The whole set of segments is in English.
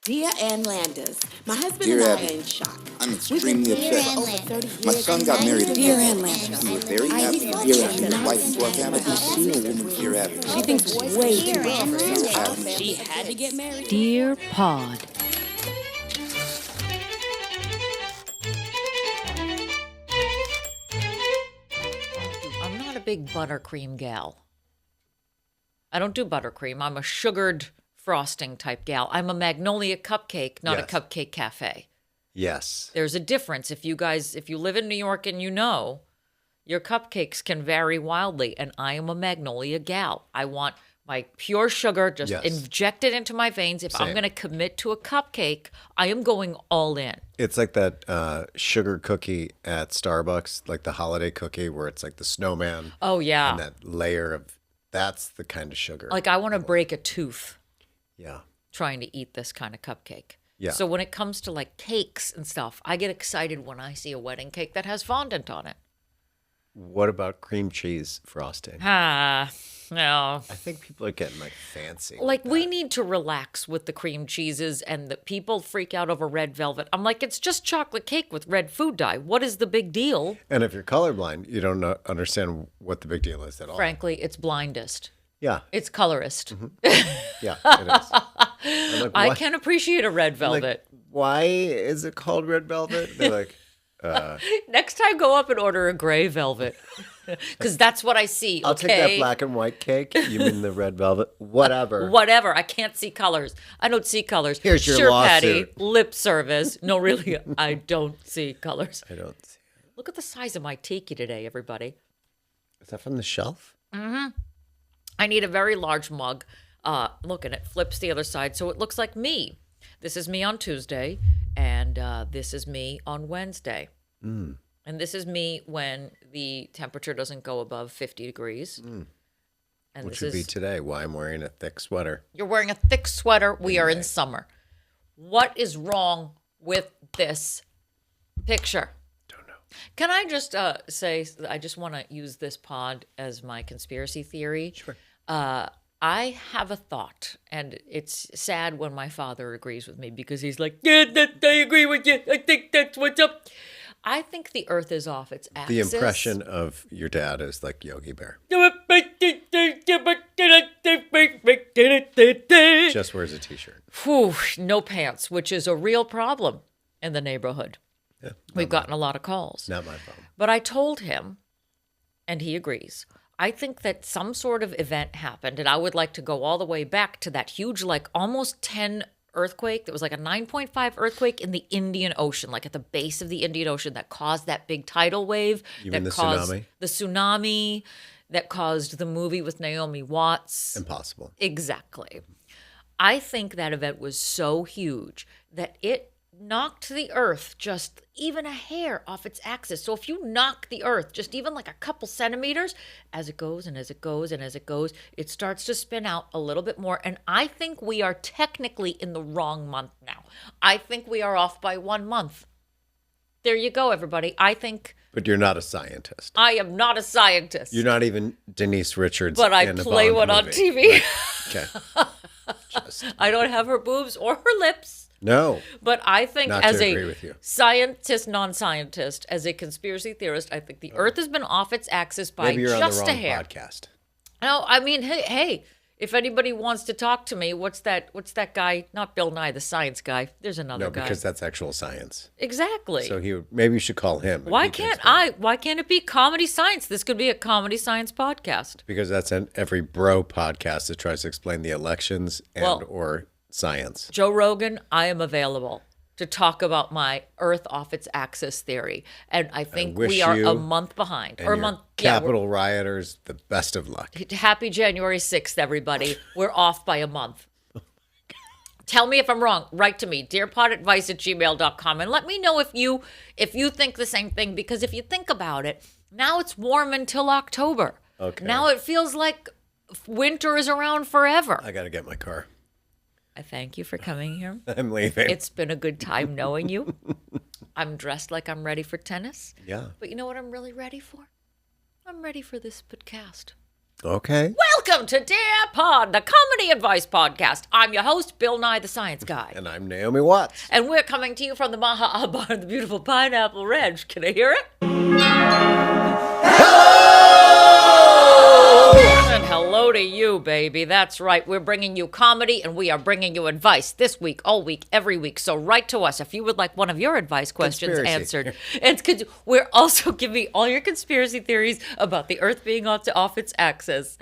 Dear Ann Landis, my husband Dear and I Abby, are in shock. I'm extremely upset. For over 30 years. My son got married in Dear April. Ann Landis. We were very I happy. thought Dear she Abby, had his been wife out before since Abby. she Dear woman, dear Abby. She thinks way too well for Dear herself. Abby. She had to get married. Dear Pod. I'm not a big buttercream gal. I don't do buttercream. I'm a sugared frosting type gal. I'm a magnolia cupcake, not Yes. a cupcake cafe. Yes. There's a difference. If you live in New York and you know, your cupcakes can vary wildly, and I am a magnolia gal. I want my pure sugar just Yes. injected into my veins. If I'm Same. going to commit to a cupcake, I am going all in. It's like that sugar cookie at Starbucks, like the holiday cookie where it's like the snowman Oh, yeah. and that layer of, that's the kind of sugar. Like, I want to break a tooth Yeah. trying to eat this kind of cupcake. Yeah. So when it comes to like cakes and stuff, I get excited when I see a wedding cake that has fondant on it. What about cream cheese frosting? Ah, no. I think people are getting like fancy. Like, with we that. need to relax with the cream cheeses, and the people freak out over red velvet. I'm like, it's just chocolate cake with red food dye. What is the big deal? And if you're colorblind, you don't understand what the big deal is at all. Frankly, it's blindest. Yeah. It's colorist. Yeah, it is. I'm like, I "Why-" can appreciate a red I'm like, velvet. why is it called red velvet? They're like, Next time, go up and order a gray velvet. Because that's what I see, I'll okay? take that black and white cake. You mean the red velvet? Whatever. Whatever. I can't see colors. I don't see colors. Here's your sure, lawsuit. Patty. Lip service. No, really, I don't see colors. I don't see it. Look at the size of my tiki today, everybody. Is that from the shelf? I need a very large mug. Look, and it flips the other side, so it looks like me. This is me on Tuesday, and this is me on Wednesday. And this is me when the temperature doesn't go above 50 degrees. And Which this would be is, today. Why I'm wearing a thick sweater. you're wearing a thick sweater. We are in summer. What is wrong with this picture? Don't know. Can I just say, I just want to use this pod as my conspiracy theory. Sure. I have a thought, and it's sad when my father agrees with me because he's like, yeah, I agree with you. I think that's what's up. I think the earth is off its axis. The impression of your dad is like Yogi Bear. Just wears a t-shirt. Whew, no pants, which is a real problem in the neighborhood. Yeah, We've gotten a lot of calls. not my problem. But I told him, and he agrees, I think that some sort of event happened, and I would like to go all the way back to that huge, like almost 10 earthquake. That was like a 9.5 earthquake in the Indian Ocean, like at the base of the Indian Ocean, that caused that big tidal wave. You that mean the caused tsunami? The tsunami that caused the movie with Naomi Watts. Impossible. Exactly. I think that event was so huge that it knocked the earth just even a hair off its axis. So if you knock the earth just even like a couple centimeters, as it goes and as it goes and as it goes, it starts to spin out a little bit more. And I think we are technically in the wrong month now. I think we are off by 1 month. There you go, everybody. I think But you're not a scientist. I am not a scientist, You're not even Denise Richards. but I in a play Bond one on movie. TV. Okay. Just, I don't have her boobs or her lips. no. But I think Not as to a agree with you. scientist, non-scientist, as a conspiracy theorist, I think the Earth has been off its axis by Maybe you're on just the a wrong hair. podcast. No, I mean, hey, if anybody wants to talk to me, what's that guy? Not Bill Nye, the science guy. There's another No, guy. because that's actual science. Exactly. So maybe you should call him. and Why he can can't explain. Why can't it be comedy science? This could be a comedy science podcast. Because that's every bro podcast that tries to explain the elections and Well- or science. Joe Rogan, I am available to talk about my Earth off its axis theory, and I think wish we are you a month behind, And or a your month. Yeah, we're- Capitol rioters, the best of luck. Happy January 6th, everybody. We're off by a month. Tell me if I'm wrong. Write to me, dearpodadvice@gmail.com, and let me know if you think the same thing, because if you think about it, now it's warm until October. Okay. Now it feels like winter is around forever. I got to get my car. I thank you for coming here. I'm leaving. It's been a good time knowing you. I'm dressed like I'm ready for tennis. yeah. But you know what I'm really ready for? I'm ready for this podcast. Okay. Welcome to Dear Pod, the comedy advice podcast. I'm your host, Bill Nye, the Science Guy. And I'm Naomi Watts. And we're coming to you from the Maha Bar in the beautiful Pineapple Ranch. Can I hear it? And hello to you, baby. That's right. We're bringing you comedy and we are bringing you advice this week, all week, every week. So write to us if you would like one of your advice questions answered. And we're also giving all your conspiracy theories about the Earth being off its axis.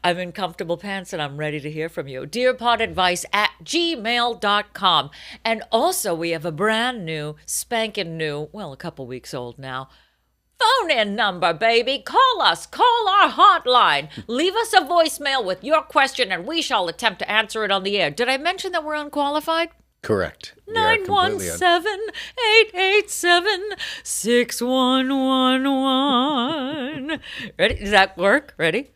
I'm in comfortable pants and I'm ready to hear from you. DearPodAdvice@gmail.com. And also we have a brand new, spanking new, well, a couple weeks old now, phone-in number, baby. Call us. Call our hotline. Leave us a voicemail with your question, and we shall attempt to answer it on the air. Did I mention that we're unqualified? Correct. 917-887-6111. Ready? Does that work? Ready?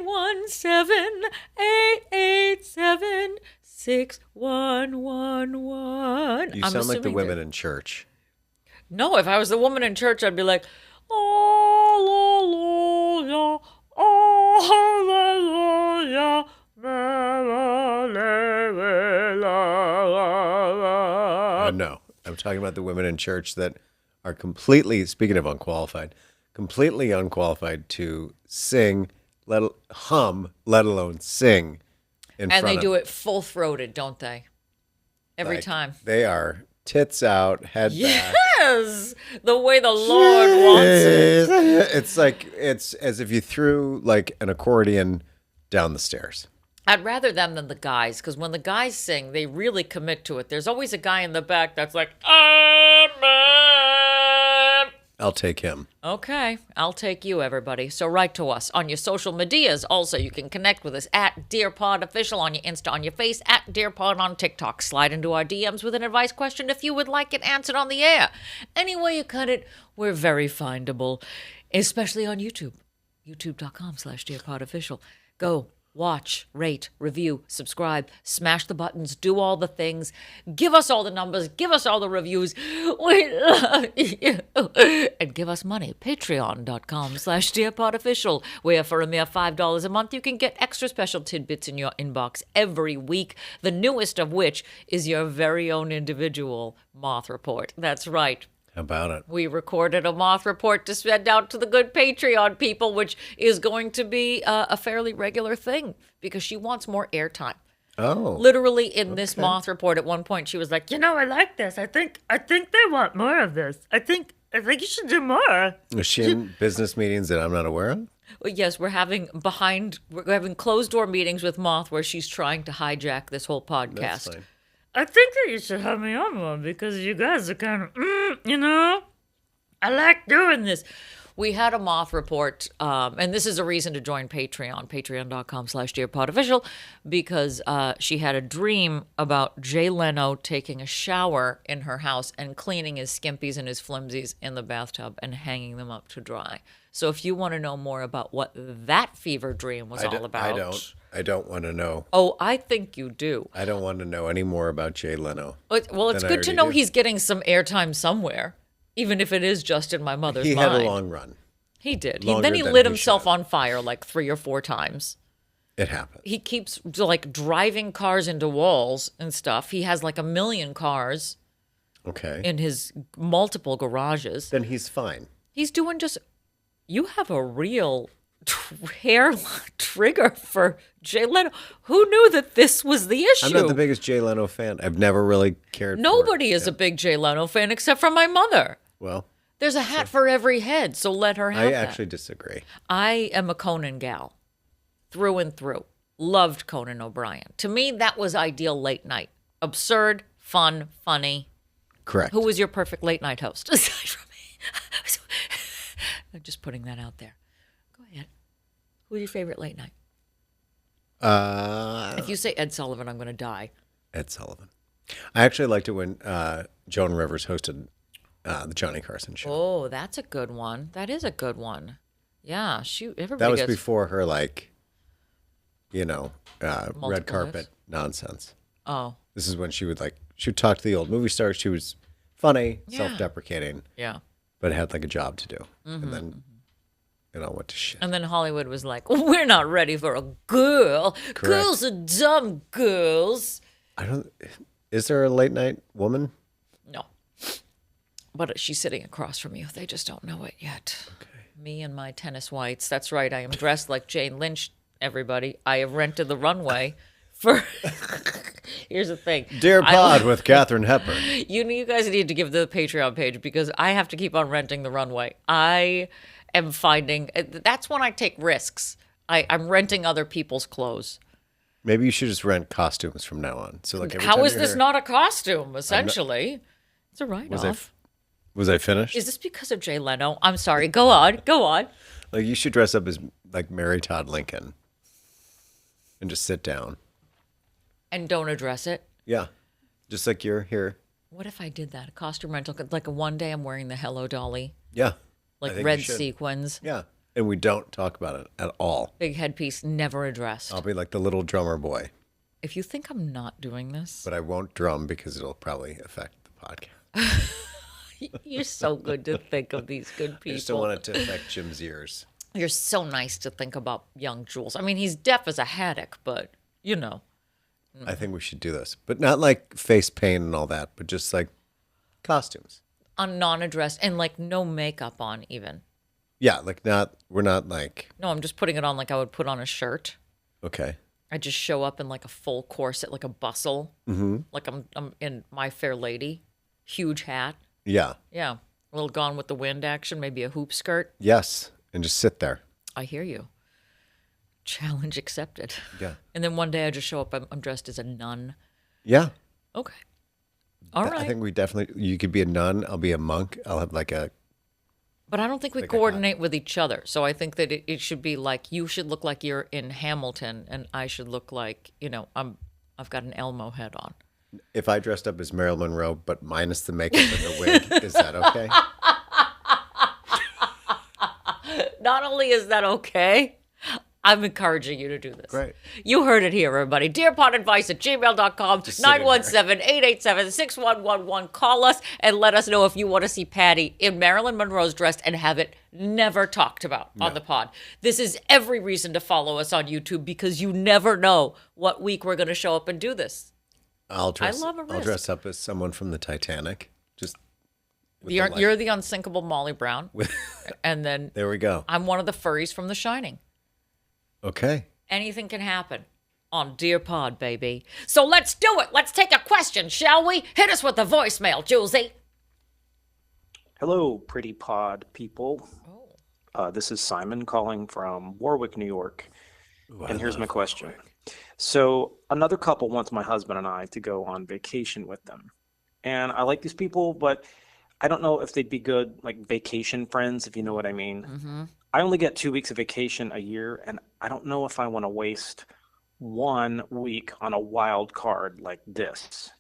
917-887-6111. You sound like the women in church. No, if I was the woman in church, I'd be like, hallelujah, hallelujah, No, I'm talking about the women in church that are completely, speaking of unqualified, completely unqualified to sing, hum, let alone sing. And they do it full-throated, don't they? Every time. They are tits out, head back. Yes, the way the Lord wants it. It's like, it's as if you threw like an accordion down the stairs. I'd rather them than the guys, because when the guys sing, they really commit to it. There's always a guy in the back that's like, amen. I'll take him. Okay, I'll take you, everybody. So write to us on your social medias. Also, you can connect with us at DearPodOfficial on your Insta, on your face, at DearPod on TikTok. Slide into our DMs with an advice question if you would like it answered on the air. Any way you cut it, we're very findable, especially on YouTube. YouTube.com/DearPodOfficial. Go. Watch, rate, review, subscribe, smash the buttons, do all the things. Give us all the numbers, give us all the reviews. We love you. And give us money. Patreon.com/DearPodOfficial, where for a mere $5 a month, you can get extra special tidbits in your inbox every week. The newest of which is your very own individual Moth Report. That's right. How about it? We recorded a Moth Report to send out to the good Patreon people, which is going to be a fairly regular thing because she wants more airtime. Oh. Literally in this Moth Report, at one point, she was like, I like this. I think they want more of this. I think you should do more. Is she in business meetings that I'm not aware of? Well, yes, we're having closed door meetings with Moth where she's trying to hijack this whole podcast. That's fine. I think that you should have me on one because you guys are kind of, I like doing this. We had a Moth Report, and this is a reason to join Patreon, patreon.com/DearPodOfficial, because she had a dream about Jay Leno taking a shower in her house and cleaning his skimpies and his flimsies in the bathtub and hanging them up to dry. So if you want to know more about what that fever dream was all about. I don't want to know. Oh, I think you do. I don't want to know any more about Jay Leno. Well, it's good to know he's getting some airtime somewhere, even if it is just in my mother's mind. He had a long run. He did. Longer Then he than lit he himself should. on fire like 3 or 4 times. It happened. He keeps like driving cars into walls and stuff. He has like 1 million cars Okay. in his multiple garages. Then he's fine. He's doing just... You have a real hair trigger for Jay Leno. Who knew that this was the issue? I'm not the biggest Jay Leno fan. I've never really cared Nobody for is a big Jay Leno fan except for my mother. Well, There's a hat for every head, so let her have I that. actually disagree. I am a Conan gal, through and through. Loved Conan O'Brien. To me, that was ideal late night. Absurd, fun, funny. Correct. Who was your perfect late night host aside from me? I'm just putting that out there. Go ahead. Who's your favorite late night? If you say Ed Sullivan, I'm going to die. Ed Sullivan. I actually liked it when Joan Rivers hosted the Johnny Carson show. Oh, that's a good one. That is a good one. Yeah, everybody That was gets before her, like, red Multiple carpet hits. nonsense. Oh, This is when she would talk to the old movie stars. She was funny, Yeah. self-deprecating, yeah. but had like a job to do. And then it all went to shit. And then Hollywood was like, we're not ready for a girl. Correct. Girls are dumb girls. Is there a late night woman? No. But she's sitting across from you. They just don't know it yet. Okay. Me and my tennis whites. That's right. I am dressed like Jane Lynch, everybody. I have rented the runway for... Here's the thing. Dear Pod with Katharine Hepburn. You guys need to give the Patreon page because I have to keep on renting the runway. I am finding... That's when I take risks. I'm renting other people's clothes. Maybe you should just rent costumes from now on. So like, How is this not a costume, essentially? It's a write-off. Was I finished? Is this because of Jay Leno? I'm sorry. Go on. Like, you should dress up as like Mary Todd Lincoln and just sit down. And don't address it. Yeah. Just like you're here. What if I did that? A costume rental. Like one day I'm wearing the Hello Dolly. Yeah. Like I think red you should. sequins. Yeah. And we don't talk about it at all. Big headpiece, never addressed. I'll be like the little drummer boy. If you think I'm not doing this. But I won't drum because it'll probably affect the podcast. You're so good to think of these good people. I just don't want it to affect Jim's ears. You're so nice to think about young Jules. I mean, he's deaf as a haddock, but, you know. I think we should do this. But not like face paint and all that, but just like costumes. On non-addressed and like no makeup on even. Yeah, like we're not like... No, I'm just putting it on like I would put on a shirt. Okay. I just show up in like a full corset, like a bustle. Mm-hmm. Like I'm in My Fair Lady. Huge hat. Yeah. Yeah. A little Gone with the Wind action, maybe a hoop skirt. Yes. And just sit there. I hear you. Challenge accepted. Yeah. And then one day I just show up, I'm dressed as a nun. Yeah. Okay. All right. I think we definitely... You could be a nun. I'll be a monk. I'll have like a... But I don't think we Like a coordinate with each other. So I think that it should be like you should look like you're in Hamilton and I should look like, you know, I've got an Elmo head on. If I dressed up as Marilyn Monroe, but minus the makeup and the wig, is that okay? Not only is that okay, I'm encouraging you to do this. Great. You heard it here, everybody. DearPodAdvice@gmail.com, Just sitting there. 917-887-6111. Call us and let us know if you want to see Patty in Marilyn Monroe's dress and have it never talked about on the pod. This is every reason to follow us on YouTube because you never know what week we're going to show up and do this. I'll dress up as someone from the Titanic. Just with the light. You're the unsinkable Molly Brown. And then There we go. I'm one of the furries from The Shining. Okay. Anything can happen on Dear Pod, baby. So let's do it. Let's take a question, shall we? Hit us with the voicemail, Julesy. Hello, pretty pod people. This is Simon calling from Warwick, New York. Ooh, and here's my question. Warwick. So another couple wants my husband and I to go on vacation with them. And I like these people, but I don't know if they'd be good, like vacation friends, if you know what I mean. Mm-hmm. I only get 2 weeks of vacation a year, and I don't know if I want to waste 1 week on a wild card like this.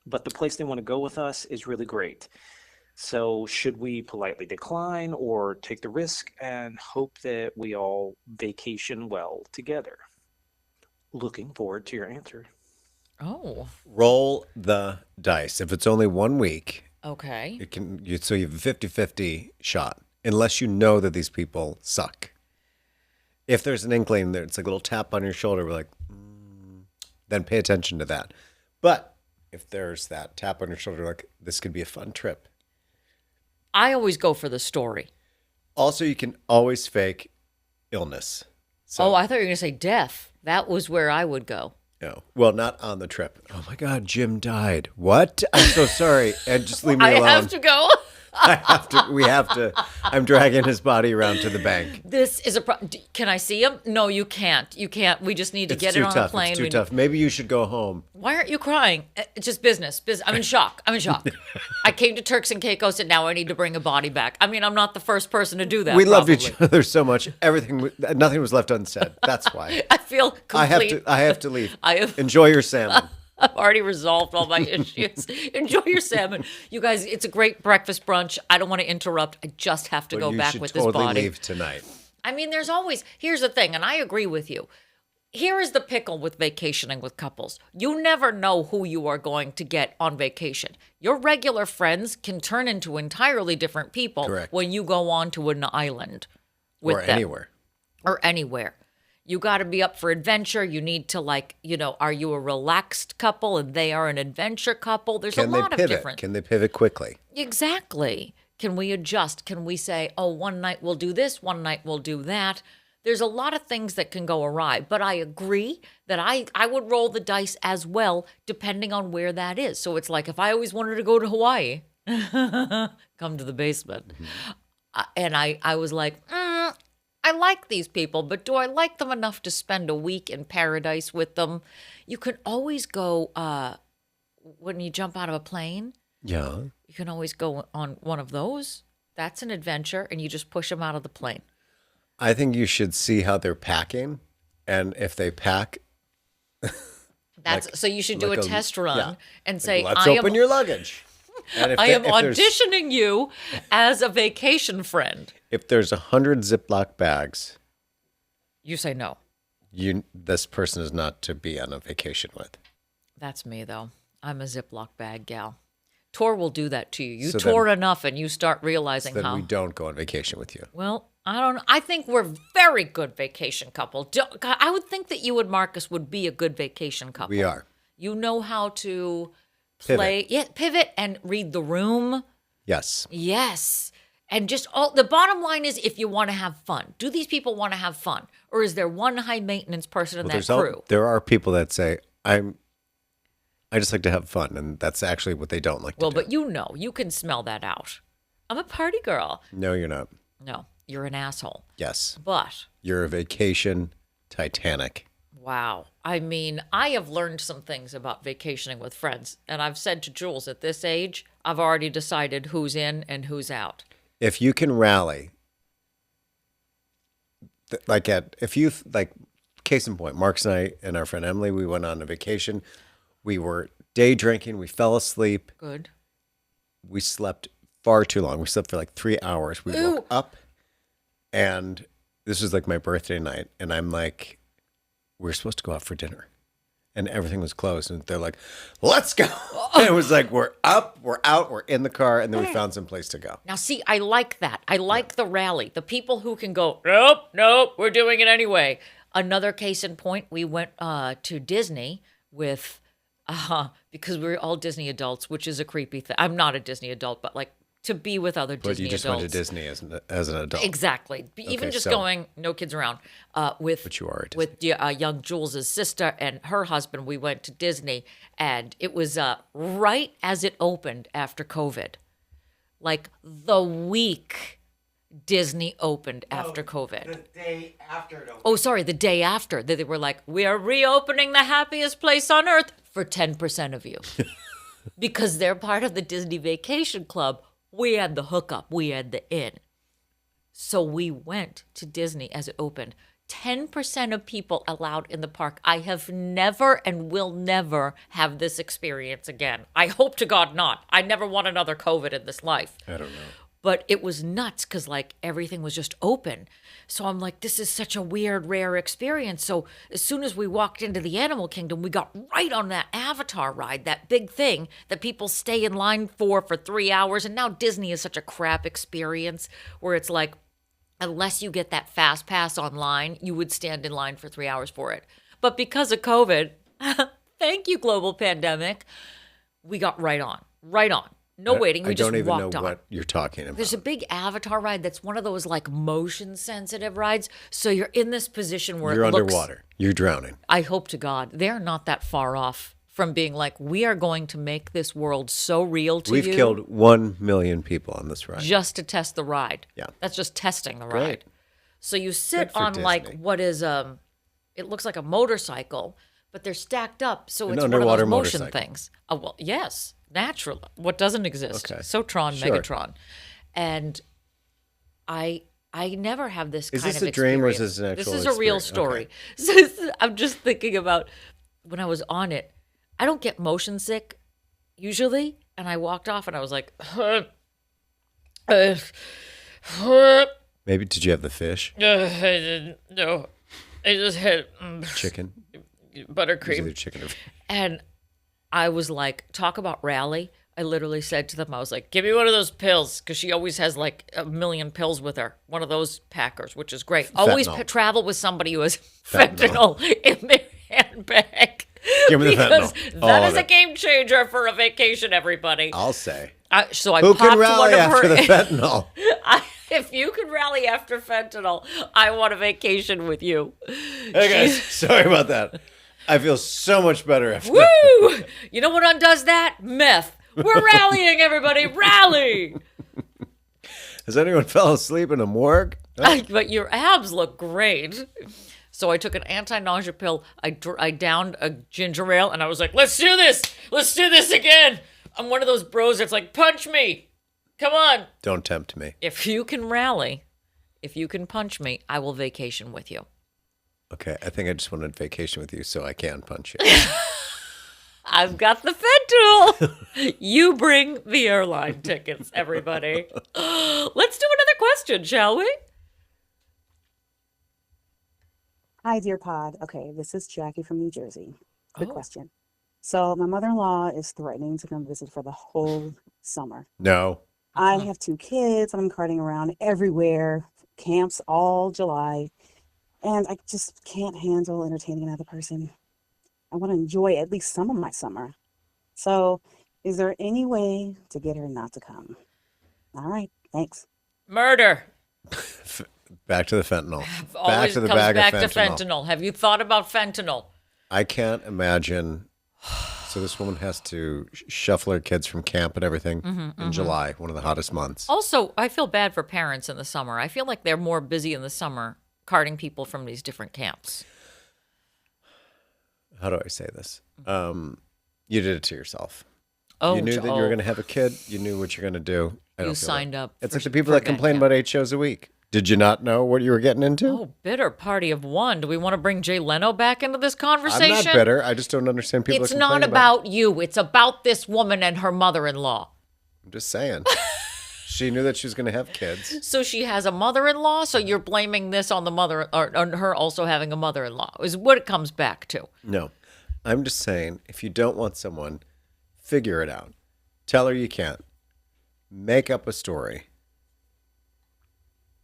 But the place they want to go with us is really great. So should we politely decline or take the risk and hope that we all vacation well together? Looking forward to your answer. Oh, Roll the dice. If it's only 1 week, okay. so you have a 50-50 shot, unless you know that these people suck. If there's an inkling there, it's like a little tap on your shoulder, we're like, then pay attention to that. But if there's that tap on your shoulder, like, this could be a fun trip. I always go for the story. Also, you can always fake illness. So, Oh, I thought you were going to say death. That was where I would go. no. Well, not on the trip. Oh my God, Jim died. What? I'm so sorry. And just leave me alone. I have to go. We have to. I'm dragging his body around to the bank. This is Can I see him? No, you can't. You can't. We just need to get it on a plane. It's too tough. Maybe you should go home. Why aren't you crying? It's just business. I'm in shock. I came to Turks and Caicos and now I need to bring a body back. I mean, I'm not the first person to do that. We loved probably. each other so much. Nothing was left unsaid. That's why. I feel complete. I have to leave. I have- Enjoy your salmon. I've already resolved all my issues. Enjoy your salmon. You guys, it's a great breakfast brunch. I don't want to interrupt. I just have to go back with this body. You should totally leave tonight. I mean, here's the thing, and I agree with you. Here is the pickle with vacationing with couples. You never know who you are going to get on vacation. Your regular friends can turn into entirely different people Correct. when you go on to an island with or them. anywhere. Or anywhere. You got to be up for adventure. You need to are you a relaxed couple and they are an adventure couple? There's Can a they lot of pivot? different. Can they pivot quickly? Exactly. Can we adjust? Can we say, oh, one night we'll do this, one night we'll do that? There's a lot of things that can go awry, but I agree that I would roll the dice as well, depending on where that is. So it's like if I always wanted to go to Hawaii, come to the basement. And I was like, I like these people, but do I like them enough to spend a week in paradise with them? You can always go, when you jump out of a plane, Yeah. you can always go on one of those. That's an adventure, and you just push them out of the plane. I think you should see how they're packing. And if they pack, So you should do like a a- test run yeah. and say, let's open your luggage. And if I am if there's- auditioning you as a vacation friend. If there's 100 Ziploc bags, You say no. this person is not to be on a vacation with. That's me, though. I'm a Ziploc bag gal. Tor will do that to you. You So tour enough and you start realizing Then how. we don't go on vacation with you. Well, I don't know. I think we're very good vacation couple. I would think that you and Marcus would be a good vacation couple. We are. You know how to play, pivot and read the room. Yes. Yes. And just the bottom line is if you want to have fun. Do these people want to have fun? Or is there one high maintenance person in that crew? There are people that say, I just like to have fun, and that's actually what they don't like to do. Well, but you can smell that out. I'm a party girl. No, you're not. No, you're an asshole. Yes. But You're a vacation Titanic. wow. I mean, I have learned some things about vacationing with friends. And I've said to Jules, at this age, I've already decided who's in and who's out. If you can rally, case in point, Mark's and I and our friend Emily, we went on a vacation. We were day drinking. We fell asleep. Good. We slept far too long. We slept for like 3 hours. We woke up, and this was like my birthday night. And I'm like, we're supposed to go out for dinner. And everything was closed. And they're like, let's go. And it was like, we're up, we're out, we're in the car. And then we found some place to go. Now, see, I like that. I like the rally. The people who can go, nope, we're doing it anyway. Another case in point, we went to Disney with, because we were all Disney adults, which is a creepy thing. I'm not a Disney adult, but like to be with other But Disney you just adults. went to Disney as an adult. Exactly. Even just so- going, no kids around, But you are at with young Jules's sister and her husband. We went to Disney, and it was right as it opened after COVID, like the week Disney opened after COVID. The day after it opened. Oh, sorry, the day after. They were like, we are reopening the happiest place on earth for 10% of you. Because they're part of the Disney Vacation Club. We had the hookup. We had the in. So we went to Disney as it opened. 10% of people allowed in the park. I have never and will never have this experience again. I hope to God not. I never want another COVID in this life. I don't know. But it was nuts because like everything was just open. So I'm like, this is such a weird, rare experience. So as soon as we walked into the animal kingdom, we got right on that Avatar ride, that big thing that people stay in line for 3 hours. And now Disney is such a crap experience where it's like, unless you get that fast pass online, you would stand in line for 3 hours for it. But because of COVID, thank you, global pandemic, we got right on. No waiting. We I just don't even walked know on. what you're talking about. There's a big Avatar ride that's one of those like motion sensitive rides. So you're in this position where You're it looks, underwater. You're drowning. I hope to God they're not that far off from being like, we are going to make this world so real to We've you killed 1 million people on this ride. just to test the ride. Yeah. That's just testing the Great. ride. So you sit Good for on like Disney. what is it looks like a motorcycle, but they're stacked up, so An it's one of those underwater motion motorcycle. things. Oh well, yes, natural. What doesn't exist? Okay. So Tron, Sure. Megatron, and I never have this. Is kind this of a dream or is experience. this an actual This is a real experience? story. So I'm just thinking about when I was on it. I don't get motion sick usually, and I walked off and I was like, Maybe did you have the fish? I didn't. No, I just had Chicken? buttercream. Either chicken or And I was like, talk about rally. I literally said to them, I was like, give me one of those pills, because she always has like a million pills with her. One of those packers, which is great. Always Fentanyl. Travel with somebody who has Fentanyl. fentanyl in their handbag. Give me the because fentanyl. that All is of a it. game changer for a vacation, everybody. I'll say. So I Who popped can rally one of after her. the fentanyl? If you can rally after fentanyl, I want a vacation with you. Hey guys, sorry about that. I feel so much better after that. Woo! You know what undoes that? Meth. We're rallying, everybody. Rally! Has anyone fell asleep in a morgue? But your abs look great. So I took an anti-nausea pill. I downed a ginger ale, and I was like, let's do this. Let's do this again. I'm one of those bros that's like, punch me. Come on. Don't tempt me. If you can rally, if you can punch me, I will vacation with you. Okay, I think I just wanted vacation with you so I can punch you. I've got the fentanyl. You bring the airline tickets, everybody. Let's do another question, shall we? Hi, dear pod. Okay, this is Jackie from New Jersey. Quick question. So, my mother-in-law is threatening to come visit for the whole summer. No. I have 2 kids, and I'm carting around everywhere, camps all July, and I just can't handle entertaining another person. I want to enjoy at least some of my summer. So, is there any way to get her not to come? All right, thanks. Murder. Back to the fentanyl. Back Always to the comes bag back of to fentanyl. fentanyl. Have you thought about fentanyl? I can't imagine. So this woman has to shuffle her kids from camp and everything in July, one of the hottest months. Also, I feel bad for parents in the summer. I feel like they're more busy in the summer carting people from these different camps. How do I say this? You did it to yourself. Oh, you knew that you were going to have a kid. You knew what you're going to do. I You don't feel signed that. up It's for- like the people for that complain camp. about 8 shows a week. Did you not know what you were getting into? Oh, bitter party of one. Do we want to bring Jay Leno back into this I'm conversation? not bitter. I just don't understand people It's that not complain about you. It's about this woman and her mother-in-law. I'm just saying. She knew that she was going to have kids. So she has a mother-in-law, so you're blaming this on the mother, or on her also having a mother-in-law, is what it comes back to. No. I'm just saying, if you don't want someone, figure it out. Tell her you can't. Make up a story.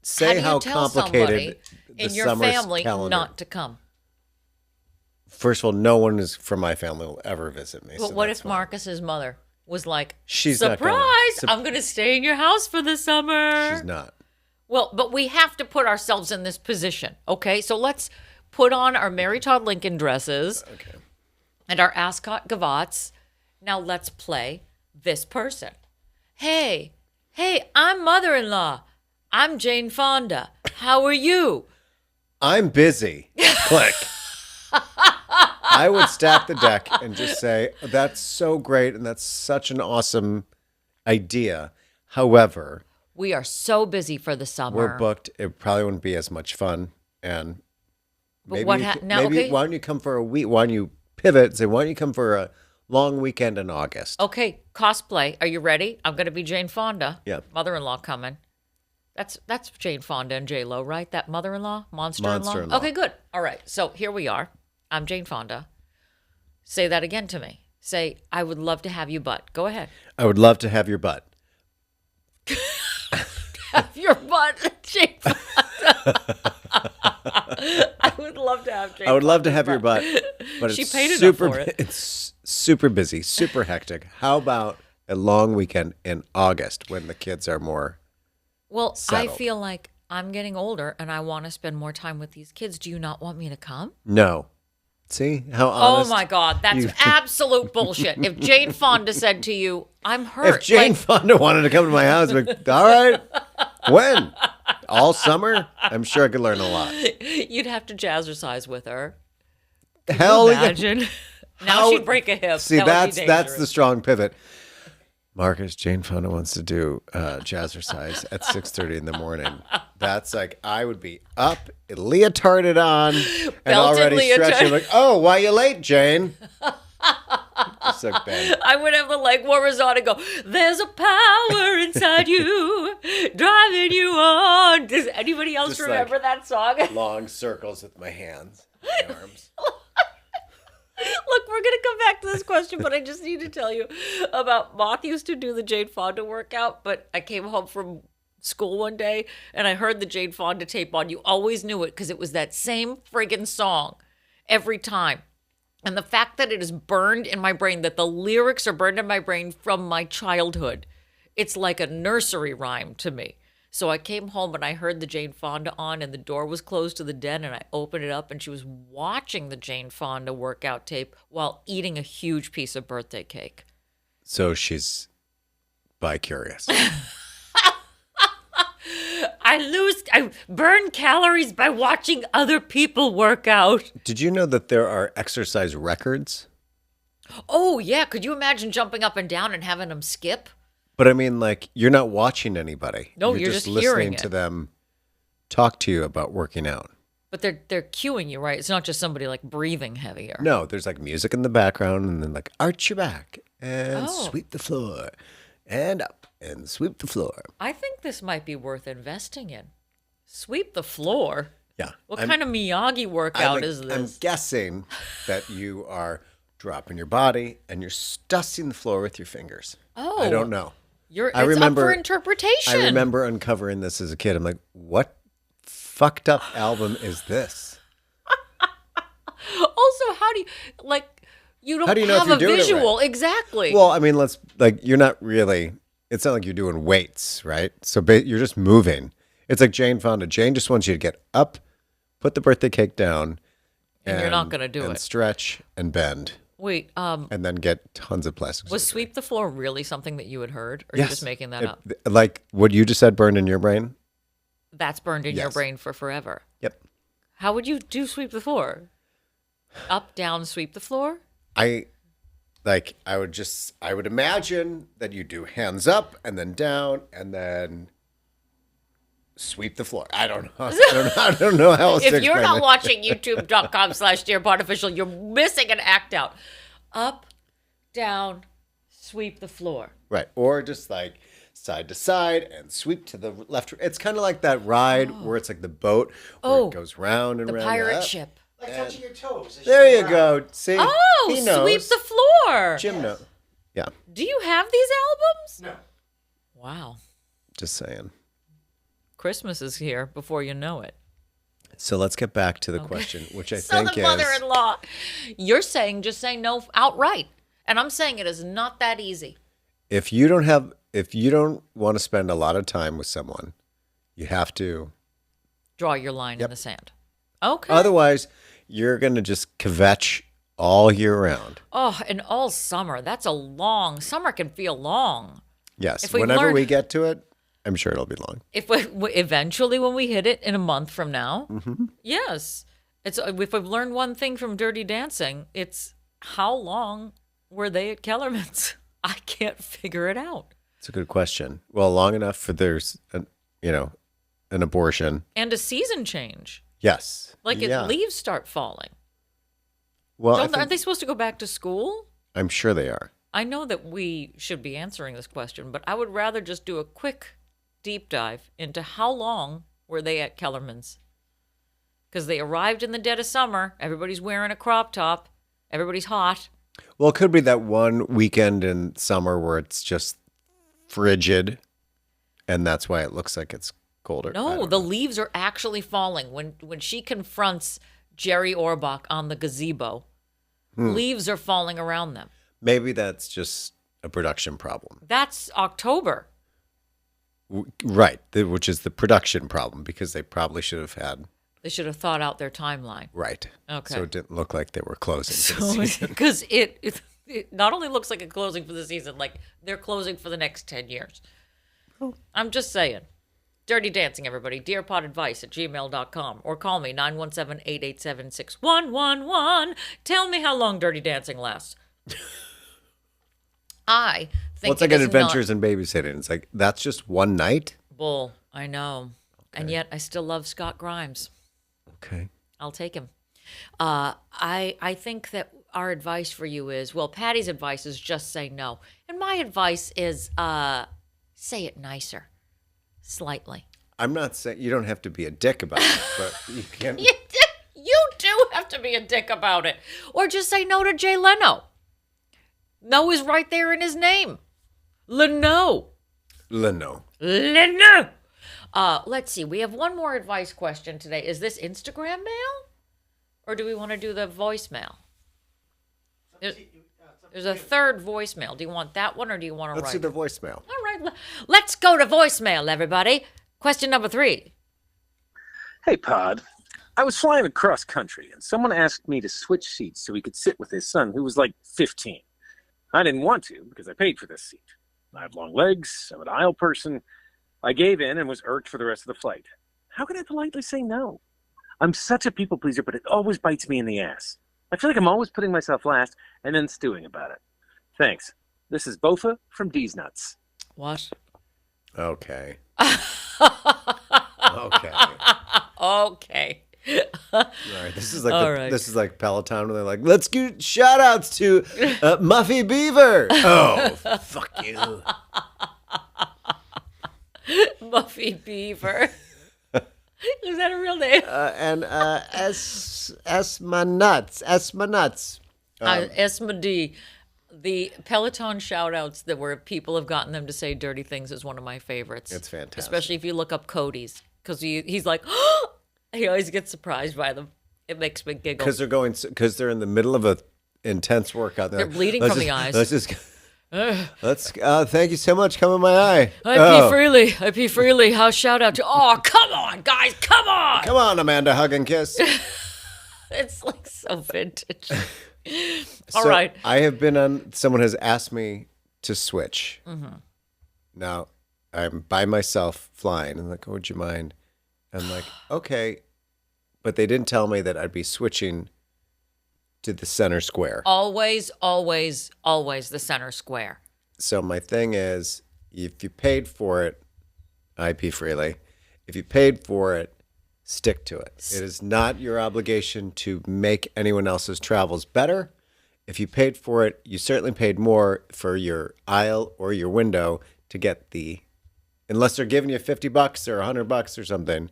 Say how do you tell complicated somebody in the your summer's family calendar. not to come? First of all, no one is from my family will ever visit me. But so what that's if fine. Marcus's mother was like, She's not surprise, going. I'm going to stay in your house for the summer. She's not. Well, but we have to put ourselves in this position, okay? So let's put on our Mary Todd Lincoln dresses Okay. and our ascot gavots. Now let's play this person. Hey, I'm mother-in-law. I'm Jane Fonda. How are you? I'm busy. Click. I would stack the deck and just say, that's so great and that's such an awesome idea. However, We are so busy for the summer. we're booked. It probably wouldn't be as much fun. And But maybe, what you ha- could- now, maybe okay. why don't you come for a week? Why don't you pivot and say, why don't you come for a long weekend in August? Okay, cosplay. Are you ready? I'm going to be Jane Fonda. Yeah. Mother-in-law coming. That's Jane Fonda and J-Lo, right? That mother-in-law? Monster-in-law? Monster-in-law. Okay, good. All right. So here we are. I'm Jane Fonda. Say that again to me. Say, I would love to have you butt. Go ahead. I would love to have your butt. Have your butt, Jane Fonda. I would love to have Jane I would love to Fonda's have your butt, but She it's paid enough super. for it. It's super busy, super hectic. How about a long weekend in August when the kids are more? Well, Settled. I feel like I'm getting older and I want to spend more time with these kids. Do you not want me to come? No. See how Oh honest? my God, that's you- absolute bullshit. If Jane Fonda said to you, I'm hurt. If Jane like, Fonda wanted to come to my house, I'd be like, all right. When? All summer? I'm sure I could learn a lot. you'd have to jazzercise with her. Hell yeah. Imagine. Now How- she'd break a hip. See, That would be that's the dangerous. strong pivot. Marcus, Jane Fonda wants to do jazzercise at 6:30 in the morning. That's like I would be up, leotarded on, and Belted already leotard. stretching. Like, oh, why you late, Jane? It's like bad. I would have the leg warmers on and go, there's a power inside you, driving you on. Does anybody else Just remember like- that song? Long circles with my hands, my arms. Look, we're going to come back to this question, but I just need to tell you about Moth used to do the Jane Fonda workout, but I came home from school one day and I heard the Jane Fonda tape on. You always knew it because it was that same friggin' song every time. And the fact that it is burned in my brain, that the lyrics are burned in my brain from my childhood, it's like a nursery rhyme to me. So I came home and I heard the Jane Fonda on and the door was closed to the den and I opened it up and she was watching the Jane Fonda workout tape while eating a huge piece of birthday cake. So she's bi-curious. I burn calories by watching other people work out. Did you know that there are exercise records? Oh, yeah. Could you imagine jumping up and down and having them skip? But I mean, like, you're not watching anybody. No, you're just listening hearing to it. them talk to you about working out. But they're cueing you, right? It's not just somebody like breathing heavier. No, there's like music in the background and then like arch your back and Oh. sweep the floor and up and sweep the floor. I think this might be worth investing in. Sweep the floor. Yeah. What kind of Miyagi workout is this? I'm guessing that you are dropping your body and you're dusting the floor with your fingers. Oh. I don't know. It's up for interpretation. I remember uncovering this as a kid. I'm like, what fucked up album is this? Also, how do you, like, you don't How do you know if have you're a doing it right? visual. Exactly. Well, I mean, you're not really, it's not like you're doing weights, right? So you're just moving. It's like Jane Fonda. Jane just wants you to get up, put the birthday cake down, And you're not gonna do and it. stretch and bend, Wait, and then get tons of plastic was surgery. sweep the floor really something that you had heard? Or are you just making that up? Like what you just said burned in your brain? That's burned in your Yes. brain for forever. Yep. How would you do sweep the floor? Up, down, sweep the floor? I would imagine that you do hands up and then down and then sweep the floor. I don't know. I don't know how else to If you're explain not it. watching youtube.com/DearPodOfficial, you're missing an act out. Up, down, sweep the floor. Right. Or just like side to side and sweep to the left. It's kind of like that ride where it's like the boat where it goes round and The round. pirate up. ship. Like touching your toes. as There you go go. See? Oh, He knows. sweep the floor. Jim knows. Yeah. Do you have these albums? No. Wow. Just saying. Christmas is here before you know it. So let's get back to the question, which I So think the is mother-in-law. You're saying just say no outright. And I'm saying it is not that easy. if you don't want to spend a lot of time with someone, you have to. Draw your line in the sand. Okay. Otherwise, you're going to just kvetch all year round. Oh, and all summer. That's a long summer can feel long. Yes. If we Whenever learn- we get to it, I'm sure it'll be long. If we eventually when we hit it in a month from now, Mm-hmm. yes. It's if I've learned one thing from Dirty Dancing, it's how long were they at Kellerman's? I can't figure it out. It's a good question. Well, long enough for there's an abortion. And a season change. Yes. Like yeah. if leaves start falling. Well, Aren't they supposed to go back to school? I'm sure they are. I know that we should be answering this question, but I would rather just do a quick deep dive into how long were they at Kellerman's? Because they arrived in the dead of summer. Everybody's wearing a crop top. Everybody's hot. Well, it could be that one weekend in summer where it's just frigid, and that's why it looks like it's colder. I No, don't the know. leaves are actually falling. When she confronts Jerry Orbach on the gazebo, leaves are falling around them. Maybe that's just a production problem. That's October. Right, which is the production problem because they probably should have had. They should have thought out their timeline. Right. Okay. So it didn't look like they were closing for the So, season. because it not only looks like a closing for the season, like they're closing for the next 10 years. I'm just saying. Dirty Dancing, everybody. DearPodAdvice@gmail.com or call me 917-887-6111. Tell me how long Dirty Dancing lasts. I think Well, it's like an is Adventures not in Babysitting. It's like, that's just one night? bull. I know. And yet I still love Scott Grimes. Okay. I'll take him. I think that our advice for you is, well, Patty's advice is just say no. And my advice is say it nicer, slightly. I'm not saying you don't have to be a dick about it, but you can. You do have to be a dick about it. Or just say no to Jay Leno. No is right there in his name. Leno. Leno. Leno. Let's see. We have one more advice question today. Is this Instagram mail? Or do we want to do the voicemail? There's a third voicemail. Do you want that one or do you want to Let's write? do the voicemail. All right. Let's go to voicemail, everybody. Question number 3. Hey, Pod. I was flying across country, and someone asked me to switch seats so he could sit with his son, who was like 15. I didn't want to because I paid for this seat. I have long legs. I'm an aisle person. I gave in and was irked for the rest of the flight. How can I politely say no? I'm such a people pleaser, but it always bites me in the ass. I feel like I'm always putting myself last and then stewing about it. Thanks. This is Bofa from D's Nuts. What? Okay. Okay. Okay. All right. This is like All right. this is like Peloton where they're like, let's give shout outs to Muffy Beaver. Oh, fuck you. Muffy Beaver. Is that a real name? And Esma Nuts. Esma D. The Peloton shout-outs that where people have gotten them to say dirty things is one of my favorites. It's fantastic. Especially if you look up Cody's. Because he's like, he always gets surprised by them. It makes me giggle. Because they're in the middle of a intense workout. They're bleeding from the eyes. Thank you so much. Come in my eye. I pee freely. How shout out to, come on, guys, come on. Come on, Amanda, hug and kiss. It's like so vintage. So All right. I have been on, someone has asked me to switch. Mm-hmm. Now, I'm by myself flying. And like, oh, would you mind? I'm like, okay. But they didn't tell me that I'd be switching to the center square. Always, always, always the center square. So my thing is, if you paid for it, I pee freely. If you paid for it, stick to it. It is not your obligation to make anyone else's travels better. If you paid for it, you certainly paid more for your aisle or your window to get unless they're giving you $50 or $100 or something.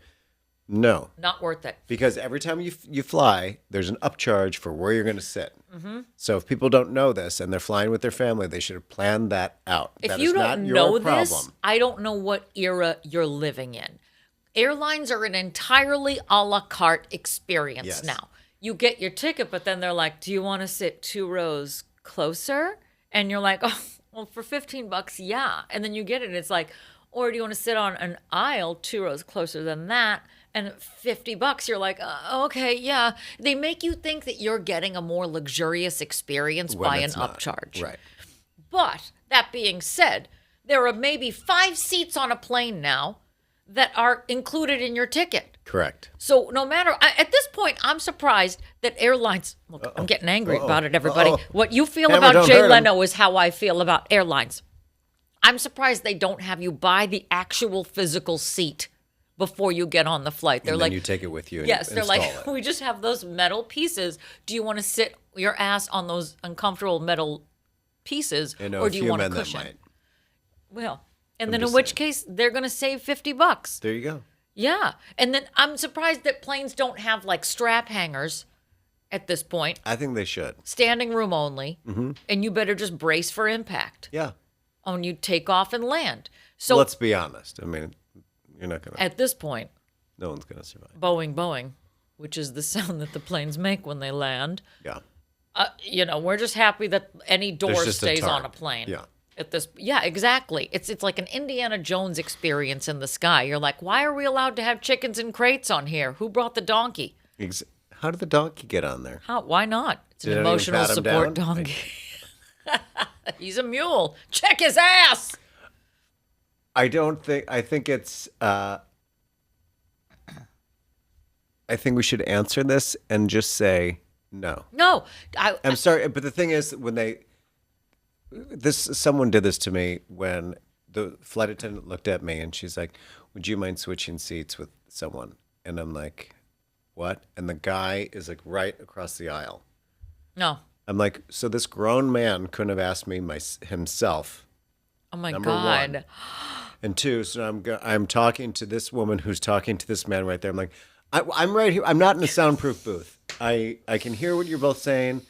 No. Not worth it. Because every time you fly, there's an upcharge for where you're going to sit. Mm-hmm. So if people don't know this and they're flying with their family, they should have planned that out. If that you is don't not your know problem. this, I don't know what era you're living in. Airlines are an entirely a la carte experience Yes. now. You get your ticket, but then they're like, do you want to sit 2 rows closer? And you're like, oh, well, for $15, yeah. And then you get it, and it's like, or do you want to sit on an aisle 2 rows closer than that? And $50, you're like, okay, yeah. They make you think that you're getting a more luxurious experience When by an it's not. upcharge. Right. But that being said, there are maybe 5 seats on a plane now that are included in your ticket. Correct. So no matter, at this point, I'm surprised that airlines, look, I'm getting angry about it, everybody. What you feel Hammer, about don't Jay hurt 'em. Leno is how I feel about airlines. I'm surprised they don't have you buy the actual physical seat before you get on the flight. They're And like, then you take it with you and yes, they're install like, it. we just have those metal pieces. Do you want to sit your ass on those uncomfortable metal pieces, I know or a do you few want a men that cushion? might. Well, and I'm then in just which saying. case they're going to save $50. There you go. Yeah. And then I'm surprised that planes don't have like strap hangers at this point, I think they should. standing room only, Mm-hmm. and you better just brace for impact Yeah. when you take off and land. So Let's be honest. I mean, you're not going to, at this point, no one's going to survive. Boeing, Boeing, which is the sound that the planes make when they land, Yeah. we're just happy that any door There's just a stays on tarp. a plane. Yeah. Yeah, exactly. It's like an Indiana Jones experience in the sky. You're like, why are we allowed to have chickens in crates on here? Who brought the donkey? How did the donkey get on there? Why not? It's Did an anyone emotional pat him support down? donkey. He's a mule. Check his ass. I think it's, I think we should answer this and just say no. No, I'm sorry, but the thing is, someone did this to me when the flight attendant looked at me and she's like, "Would you mind switching seats with someone?" And I'm like, "What?" And the guy is like right across the aisle. no. I'm like, so this grown man couldn't have asked me himself. Oh my Number God. one. And two, so I'm talking to this woman who's talking to this man right there. I'm like, I'm right here. I'm not in a soundproof booth. I can hear what you're both saying,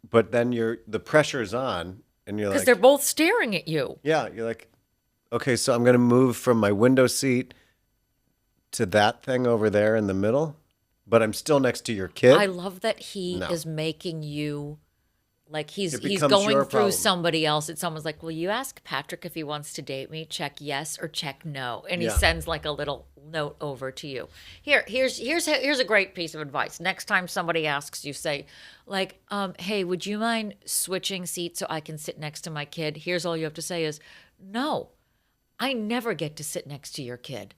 but then the pressure's on, and you're Because like, they're both staring at you. yeah, you're like, okay, so I'm going to move from my window seat to that thing over there in the middle, but I'm still next to your kid. I love that he No. is making you like he's It he's becomes going your through problem. somebody else. And someone's like, "Will you ask Patrick if he wants to date me? Check yes or check no." And he Yeah. sends like a little note over to you. Here's a great piece of advice. Next time somebody asks you, say, like, "Hey, would you mind switching seats so I can sit next to my kid?" Here's all you have to say is, "No, I never get to sit next to your kid.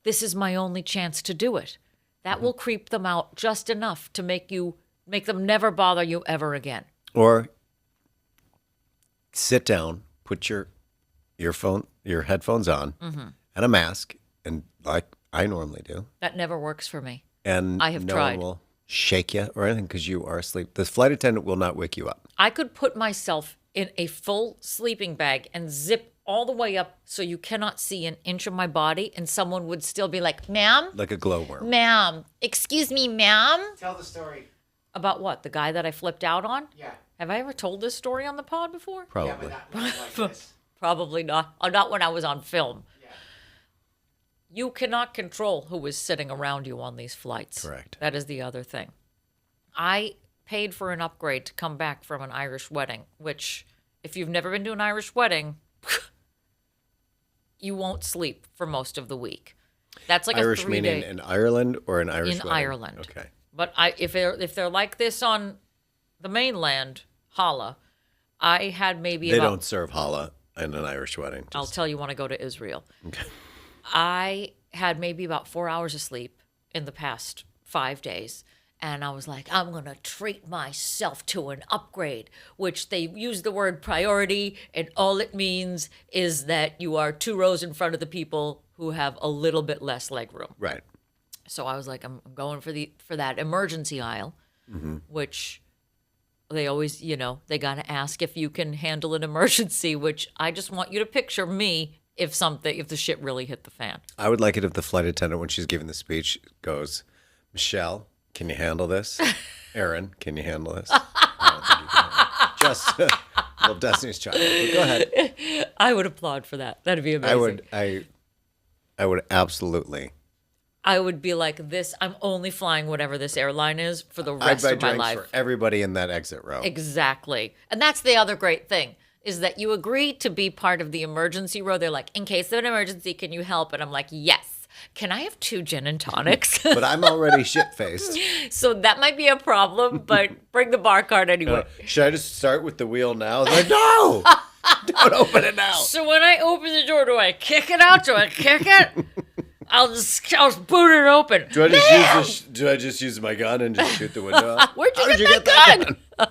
This is my only chance to do it." That will creep them out just enough to make them never bother you ever again. Or sit down, put your headphones on, Mm-hmm. and a mask, and like I normally do, That never works for me. and I have no tried. one will shake you or anything because you are asleep. The flight attendant will not wake you up. I could put myself in a full sleeping bag and zip all the way up so you cannot see an inch of my body, and someone would still be like, "Ma'am, Like a glowworm. ma'am, excuse me, ma'am." Tell the story. About what? The guy that I flipped out on? Yeah. Have I ever told this story on the pod before? Yeah, Probably. but not like this. Probably not. Not when I was on film. Yeah. You cannot control who is sitting around you on these flights. Correct. That is the other thing. I paid for an upgrade to come back from an Irish wedding, which, if you've never been to an Irish wedding, you won't sleep for most of the week. That's like Irish a 3-day meaning in Ireland or an Irish in wedding? Ireland. Okay. But if they're like this on the mainland, holla. I had maybe They about don't serve challah in an Irish wedding. I'll tell you when I go to Israel. Okay. I had maybe about 4 hours of sleep in the past 5 days. And I was like, I'm going to treat myself to an upgrade, which they use the word priority. And all it means is that you are 2 rows in front of the people who have a little bit less leg room. Right. So I was like, I'm going for that emergency aisle, which they always, they got to ask if you can handle an emergency, which I just want you to picture me if the shit really hit the fan. I would like it if the flight attendant, when she's giving the speech, goes, "Michelle, can you handle this? Aaron, can you handle this?" I don't think you can handle it. Just well, Destiny's Child. But go ahead. I would applaud for that. That'd be amazing. I would absolutely. I would be like this. I'm only flying whatever this airline is for the I'd rest buy of my drinks life. for everybody in that exit row. Exactly. And that's the other great thing is that you agree to be part of the emergency row. They're like, in case of an emergency, can you help? And I'm like, yes. Can I have 2 gin and tonics? But I'm already shit-faced. So that might be a problem, but bring the bar card anyway. Should I just start with the wheel now? They're like, no! Don't open it now. So when I open the door, do I kick it out? Do I kick it? I'll boot it open. Do I just use my gun and just shoot the window out? Where'd you How did get that gun?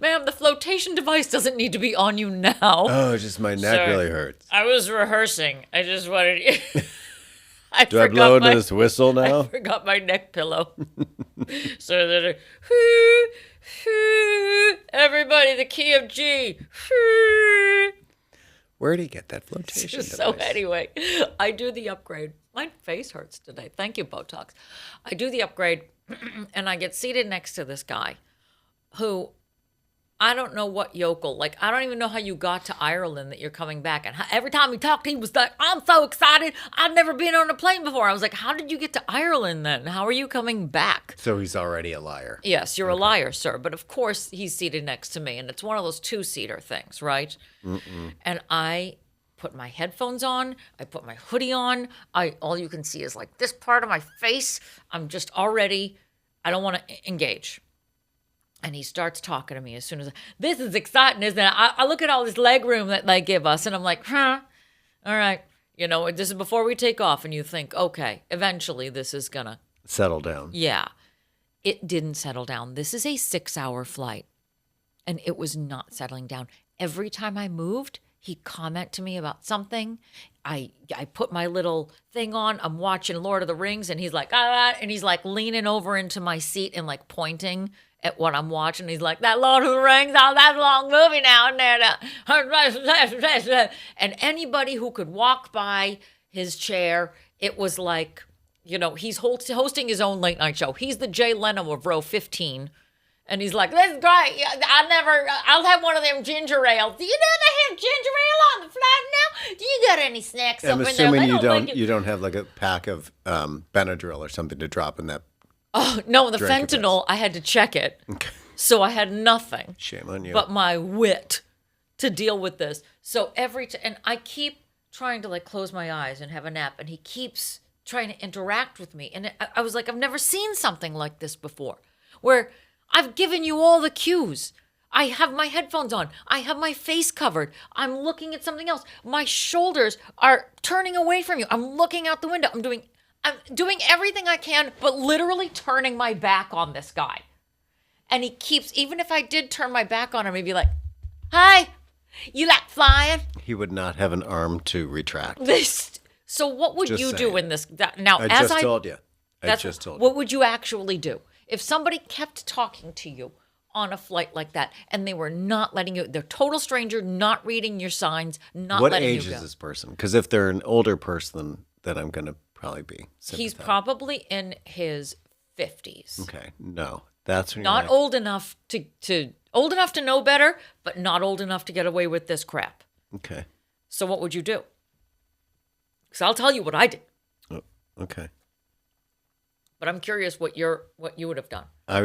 Ma'am, the flotation device doesn't need to be on you now. Oh, just my neck Sorry. really hurts. I was rehearsing. I just wanted. Do I blow into this whistle now? I forgot my neck pillow. So that everybody, the key of G. Where did he get that flotation So device? anyway, I do the upgrade. My face hurts today. Thank you, Botox. I do the upgrade, and I get seated next to this guy who I don't know what yokel. Like, I don't even know how you got to Ireland that you're coming back. And every time he talked, he was like, I'm so excited. I've never been on a plane before. I was like, how did you get to Ireland then? How are you coming back? So he's already a liar. Yes, you're a liar, sir. But of course, he's seated next to me. And it's one of those 2-seater things, right? And I put my headphones on. I put my hoodie on. All you can see is like this part of my face. I'm just already, I don't want to engage. And he starts talking to me as soon as, this is exciting, isn't it? I look at all this leg room that they give us, and I'm like, all right. This is before we take off, and you think, okay, eventually this is gonna. Settle down. Yeah. It didn't settle down. This is a 6-hour flight, and it was not settling down. Every time I moved, he'd comment to me about something. I put my little thing on. I'm watching Lord of the Rings, and he's like, and he's like leaning over into my seat and like pointing at what I'm watching. He's like, that Lord of the Rings, oh, that's a long movie now. And anybody who could walk by his chair, it was like You know, he's hosting his own late night show. He's the Jay Leno of row 15. And he's like, "That's great. I'll have one of them ginger ales. Do you never have ginger ale on the flight now? Do you got any snacks I'm up in there?" assuming They you like you don't have like a pack of Benadryl or something to drop in that. Oh, no, the drink of this. fentanyl, I had to check it. Okay. So I had nothing. Shame on you. But my wit to deal with this. So and I keep trying to like close my eyes and have a nap, and he keeps trying to interact with me. And I was like, I've never seen something like this before, where I've given you all the cues. I have my headphones on. I have my face covered. I'm looking at something else. My shoulders are turning away from you. I'm looking out the window. I'm doing everything I can, but literally turning my back on this guy. And he keeps, even if I did turn my back on him, he'd be like, "Hi, you like flying?" He would not have an arm to retract. So what would Just you do saying. in this? Now, I as just told you. I just told you. What would you actually do if somebody kept talking to you on a flight like that and they were not letting you? They're total stranger, not reading your signs, not What letting age you go. is this person? Because if they're an older person, then I'm going to probably be He's sympathetic. probably in his 50s. Okay, no. That's when you're Not like, old enough to know better, but not old enough to get away with this crap. Okay, So what would you do? Because I'll tell you what I did, okay. but I'm curious what you would have done. I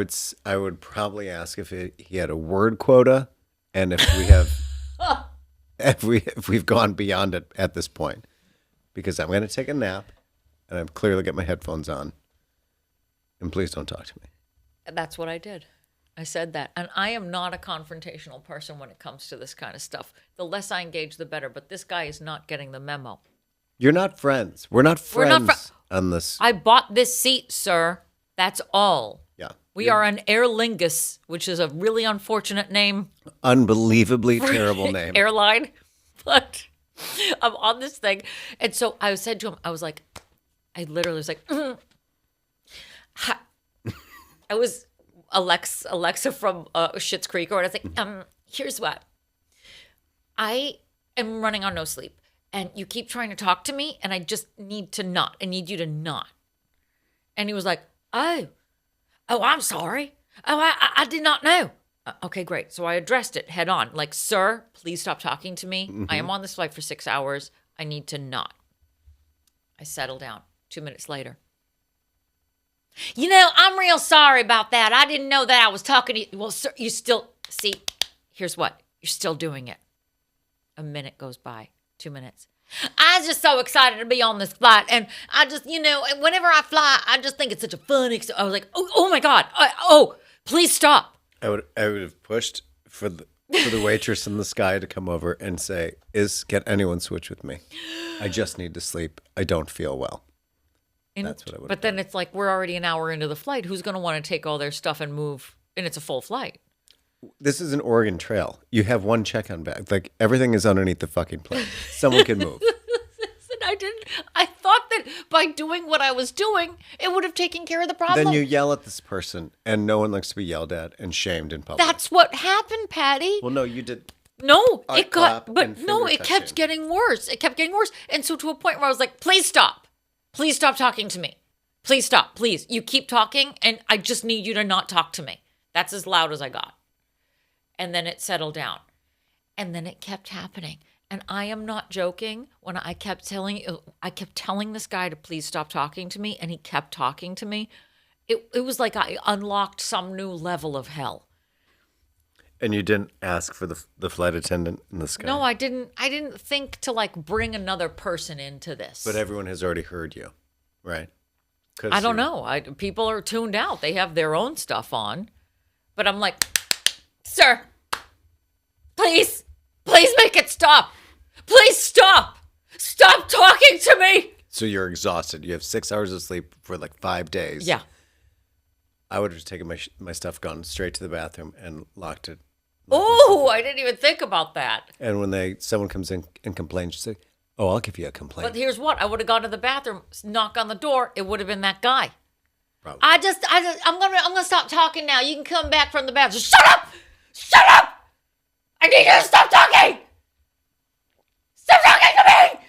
would probably ask if he had a word quota, and if we have if we've gone beyond it at this point, because I'm going to take a nap, and I'm clearly got my headphones on, and please don't talk to me. That's what I did. I said that. And I am not a confrontational person when it comes to this kind of stuff. The less I engage, the better. But this guy is not getting the memo. You're not friends. We're not We're friends not on this. I bought this seat, sir. That's all. Yeah. We are on Aer Lingus, which is a really unfortunate name. Unbelievably terrible name. Airline. But I'm on this thing. And so I said to him, I literally was like, Hi. I was Alexa from Schitt's Creek, or I was like, here's what. I am running on no sleep, and you keep trying to talk to me, and I just need to not. I need you to not. And he was like, oh, I'm sorry. Oh, I did not know. Okay, great. So I addressed it head on. Like, "Sir, please stop talking to me. I am on this flight for 6 hours. I need to not." I settle down. 2 minutes later. "You know, I'm real sorry about that. I didn't know that I was talking to you." "Well, sir, you still, see, here's what. You're still doing it." A minute goes by. 2 minutes. "I was just so excited to be on this flight. And I just, whenever I fly, I just think it's such a fun experience." I was like, oh my God. Please stop. I would have pushed for the waitress in the sky to come over and say, "Can anyone switch with me? I just need to sleep. I don't feel well." That's what I would. But then it's like, we're already an hour into the flight. Who's going to want to take all their stuff and move? And it's a full flight. This is an Oregon Trail. You have one check-on bag. Like, everything is underneath the fucking plane. Someone can move. I thought that by doing what I was doing, it would have taken care of the problem. Then you yell at this person, and no one likes to be yelled at and shamed in public. That's what happened, Patty. Well, no, you did. No, Art it got, clap but and no, finger it kept touching. getting worse. It kept getting worse. And so to a point where I was like, please stop. Please stop talking to me. Please stop. Please. You keep talking, and I just need you to not talk to me. That's as loud as I got. And then it settled down. And then it kept happening. And I am not joking when I kept telling this guy to please stop talking to me, and he kept talking to me. It was like I unlocked some new level of hell. And you didn't ask for the flight attendant in the sky? No, I didn't think to like bring another person into this. But everyone has already heard you, right? I don't know. People are tuned out. They have their own stuff on. But I'm like, "Sir, please make it stop. Please stop. Stop talking to me." So you're exhausted. You have 6 hours of sleep for like 5 days. Yeah. I would have just taken my stuff, gone straight to the bathroom, and locked it. Oh, I didn't even think about that. And when someone comes in and complains, you say, "Oh, I'll give you a complaint." But here's what. I would have gone to the bathroom, knock on the door. It would have been that guy. Probably. I'm gonna stop talking now. You can come back from the bathroom. Shut up! Shut up! I need you to stop talking! Stop talking to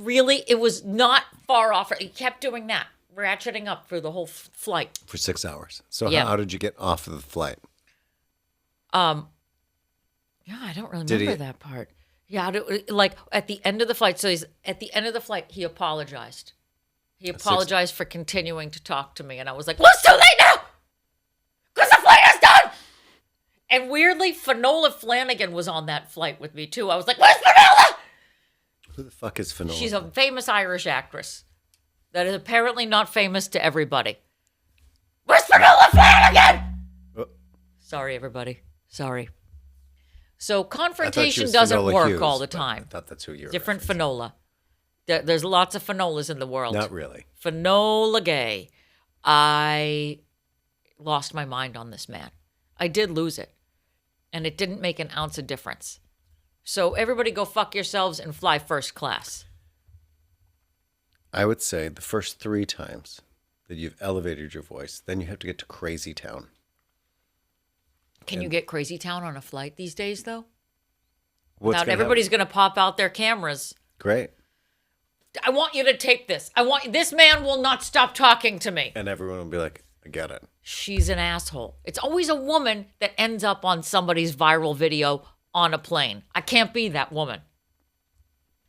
me! It was not far off. He kept doing that. ratcheting up for the whole flight. For 6 hours. So Yeah. how did you get off of the flight? Yeah, I don't really Did remember he- that part. Yeah, like at the end of the flight. So at the end of the flight, he apologized. He apologized for continuing to talk to me, and I was like, "Well, it's too late now, because the flight is done." And weirdly, Finola Flanagan was on that flight with me too. I was like, "Where's Finola?" Who the fuck is Finola? She's a famous Irish actress that is apparently not famous to everybody. Where's Finola Flanagan? Oh. Sorry, everybody. Sorry. So I thought she confrontation was doesn't Finola work Hughes, all the but time. I thought that's who you were. Different referencing. Finola. There's lots of Finolas in the world. Not really. Finola Gay. I lost my mind on this man. I did lose it. And it didn't make an ounce of difference. So everybody go fuck yourselves and fly first class. I would say the first 3 times that you've elevated your voice, then you have to get to Crazy Town. Can you get Crazy Town on a flight these days, though? What's Now gonna everybody's happen? going to pop out their cameras. Great. I want you to tape this. This man will not stop talking to me. And everyone will be like, I get it. She's an asshole. It's always a woman that ends up on somebody's viral video on a plane. I can't be that woman.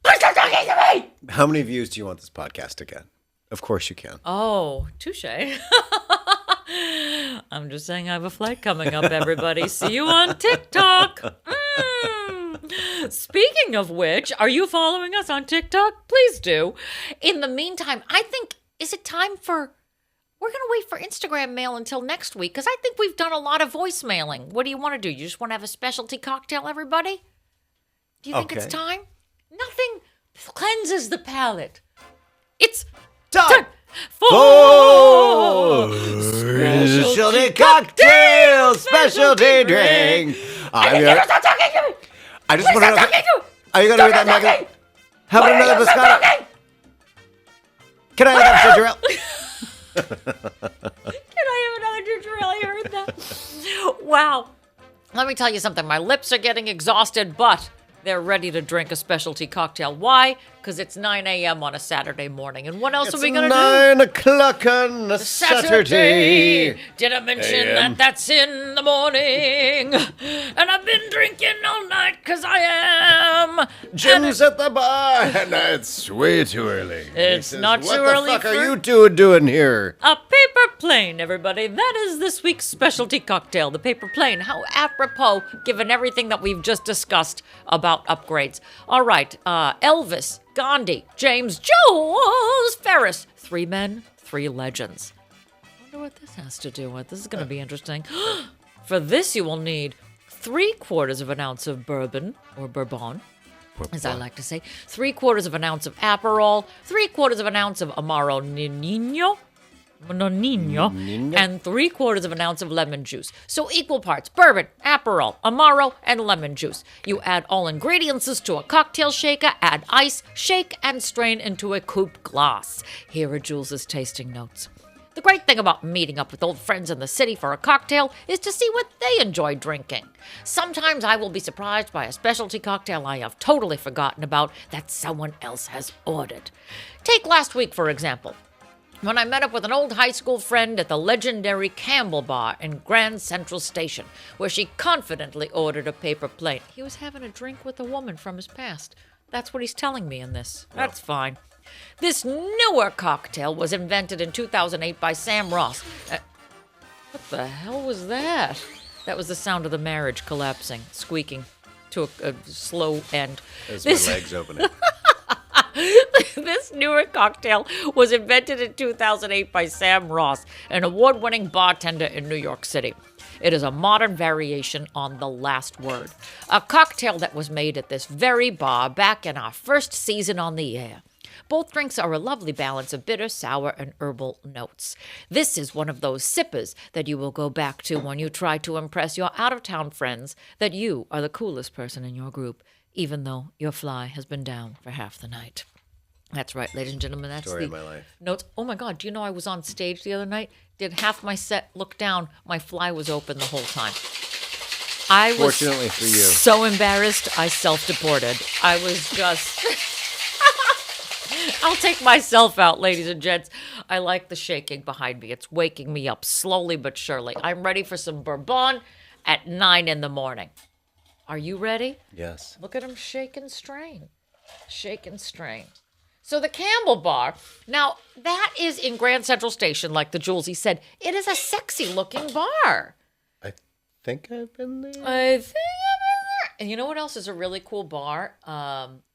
Please stop talking to me! How many views do you want this podcast to get? Of course you can. Oh, touche. I'm just saying I have a flight coming up, everybody. See you on TikTok. Speaking of which, are you following us on TikTok? Please do. In the meantime, I think, is it time for... We're going to wait for Instagram mail until next week because I think we've done a lot of voicemailing. What do you want to do? You just want to have a specialty cocktail, everybody? Do you think it's Okay. time? Nothing cleanses the palate. It's Time time for for specialty cocktail, specialty drink. I just want to know. Are you going to read that, Megan? How about another Moscato? Can I have that ginger ale? Can I have another ginger ale? You heard that? Wow. Let me tell you something. My lips are getting exhausted, but they're ready to drink a specialty cocktail. Why? Because it's 9 a.m. on a Saturday morning. And what else are we going to do? 9 o'clock on a Saturday. Did I mention AM. that that's in the morning? And I've been drinking all night because I am. Jim's at the bar, and it's way too early. It's not too what early What the fuck for- are you two doing here? A paper plane, everybody. That is this week's specialty cocktail, the paper plane. How apropos, given everything that we've just discussed about upgrades. All right, Elvis, Gandhi, James, Jules Ferris. 3 men, 3 legends. I wonder what this has to do with. This is going to be interesting. For this, you will need 3/4 of an ounce of bourbon, or bourbon, as I like to say, 3/4 of an ounce of Aperol, 3/4 of an ounce of Amaro Nino, and 3/4 of an ounce of lemon juice. So equal parts bourbon, Aperol, Amaro, and lemon juice. You add all ingredients to a cocktail shaker, add ice, shake, and strain into a coupe glass. Here are Jules's tasting notes. The great thing about meeting up with old friends in the city for a cocktail is to see what they enjoy drinking. Sometimes I will be surprised by a specialty cocktail I have totally forgotten about that someone else has ordered. Take last week, for example, when I met up with an old high school friend at the legendary Campbell Bar in Grand Central Station, where she confidently ordered a paper plane. He was having a drink with a woman from his past. That's what he's telling me in this. That's fine. This newer cocktail was invented in 2008 by Sam Ross. What the hell was that? That was the sound of the marriage collapsing, squeaking to a slow end. There's my legs opening. This newer cocktail was invented in 2008 by Sam Ross, an award-winning bartender in New York City. It is a modern variation on the last word, a cocktail that was made at this very bar back in our first season on the air. Both drinks are a lovely balance of bitter, sour, and herbal notes. This is one of those sippers that you will go back to when you try to impress your out-of-town friends that you are the coolest person in your group, even though your fly has been down for half the night. That's right, ladies and gentlemen. That's Story the of my life. notes. Oh my God, do you know I was on stage the other night? Did half my set look down? My fly was open the whole time. I was Fortunately for you. so embarrassed, I self-deported. I was just... I'll take myself out, ladies and gents. I like the shaking behind me. It's waking me up slowly but surely. I'm ready for some bourbon at 9 in the morning. Are you ready? Yes. Look at him shake and strain. Shake and strain. So the Campbell Bar, now that is in Grand Central Station, like the Jules, he said. It is a sexy looking bar. I think I've been there. I think I've been there. And you know what else is a really cool bar?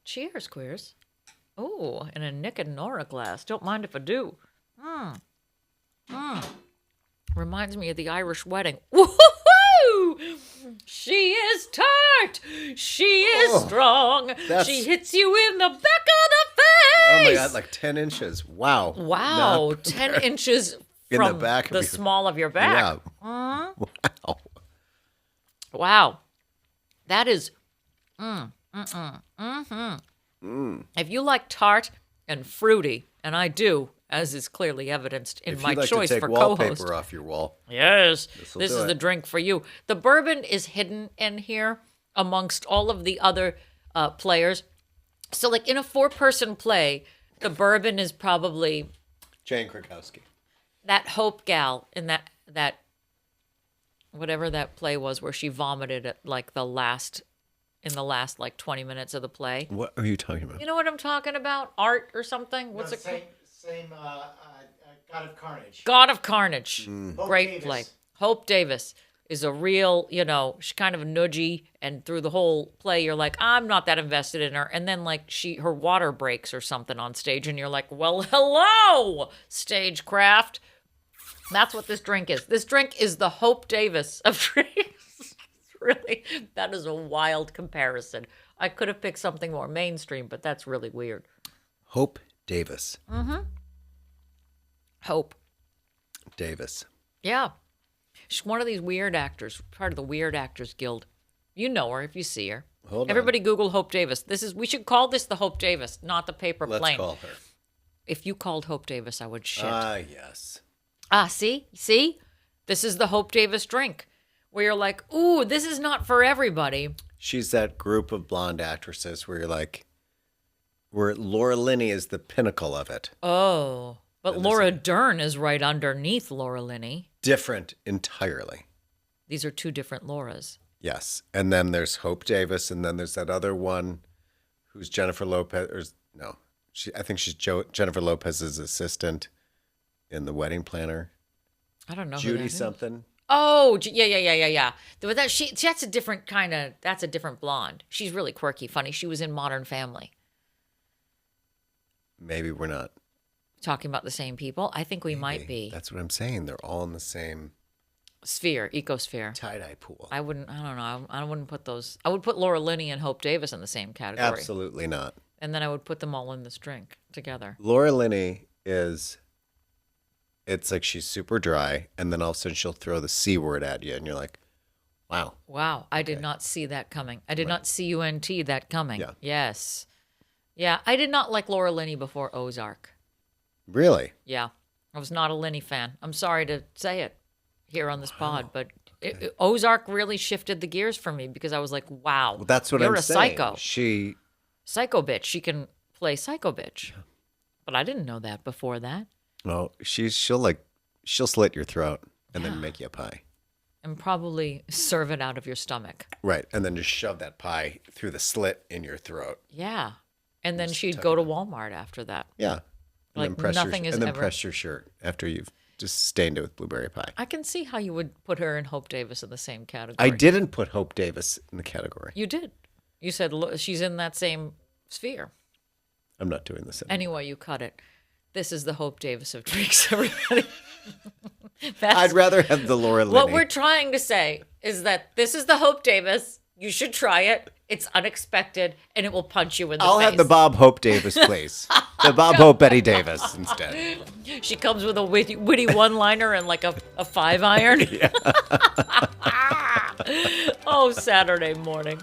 Cheers, queers. Oh, in a Nick and Nora glass. Don't mind if I do. Reminds me of the Irish wedding. Woo-hoo-hoo! She is tart. She is strong. She hits you in the back of the face. Oh my God, like 10 inches. Wow. Wow, Not 10 inches in from the back of the your- small of your back. Yeah. Wow. Wow. That is, If you like tart and fruity, and I do, as is clearly evidenced in If my you'd like choice to take for wallpaper co-host. off your wall. Yes, This'll this do is the it. drink for you. The bourbon is hidden in here amongst all of the other players. So, like in a 4-person play, the bourbon is probably Jane Krakowski. that Hope gal in that whatever that play was where she vomited at like the last like 20 minutes of the play. What are you talking about? You know what I'm talking about? Art or something? What's it called? Same God of Carnage. God of Carnage. Hope Great Davis. play. Hope Davis is a real, she's kind of nudgy, and through the whole play, you're like, I'm not that invested in her. And then like her water breaks or something on stage, and you're like, well, hello, stagecraft. That's what this drink is. This drink is the Hope Davis of drinks. Really, that is a wild comparison. I could have picked something more mainstream, but that's really weird. Hope Davis. Hope. Davis. Yeah. She's one of these weird actors, part of the Weird Actors Guild. You know her if you see her. Hold on. Everybody Google Hope Davis. We should call this the Hope Davis, not the paper Let's plane. call her. If you called Hope Davis, I would shit. Yes. See? This is the Hope Davis drink. Where you're like, ooh, this is not for everybody. She's that group of blonde actresses where you're like, where Laura Linney is the pinnacle of it. Oh. But Laura Dern is right underneath Laura Linney. Different entirely. These are two different Lauras. Yes. And then there's Hope Davis, and then there's that other one who's Jennifer Lopez. I think she's Jennifer Lopez's assistant in The Wedding Planner. I don't know who Judy that is. something. Oh, yeah. But that's a different that's a different blonde. She's really quirky, funny. She was in Modern Family. Maybe we're not. Talking about the same people? I think we might be. That's what I'm saying. They're all in the same Ecosphere. tie-dye pool. I don't know. I wouldn't put those. I would put Laura Linney and Hope Davis in the same category. Absolutely not. And then I would put them all in this drink together. Laura Linney it's like she's super dry, and then all of a sudden she'll throw the C word at you, and you're like, wow. Wow. I did not see that coming. I did not CUNT that coming. Yeah. Yes. Yeah. I did not like Laura Linney before Ozark. Really? Yeah. I was not a Linney fan. I'm sorry to say it here on this pod, but Ozark really shifted the gears for me because I was like, wow. Well, that's what you're I'm a saying. psycho. Psycho bitch. She can play psycho bitch. But I didn't know that before that. Well, she'll slit your throat and then make you a pie. And probably serve it out of your stomach. Right, and then just shove that pie through the slit in your throat. Yeah. And then she'd go to Walmart after that. Yeah. And Like then press nothing your, is and then ever- press your shirt after you've just stained it with blueberry pie. I can see how you would put her and Hope Davis in the same category. I didn't put Hope Davis in the category. You did. You said she's in that same sphere. I'm not doing this anymore. Anyway, you cut it. This is the Hope Davis of drinks, everybody. I'd rather have the Laura Linney. What we're trying to say is that this is the Hope Davis. You should try it. It's unexpected, and it will punch you in the I'll face. have the Bob Hope Davis, please. The Bob Hope Betty Davis instead. She comes with a witty one-liner and like a 5-iron. Oh, Saturday morning.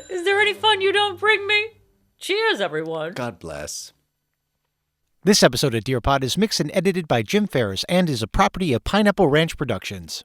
Is there any fun you don't bring me? Cheers, everyone. God bless. This episode of Dear Pod is mixed and edited by Jim Ferris and is a property of Pineapple Ranch Productions.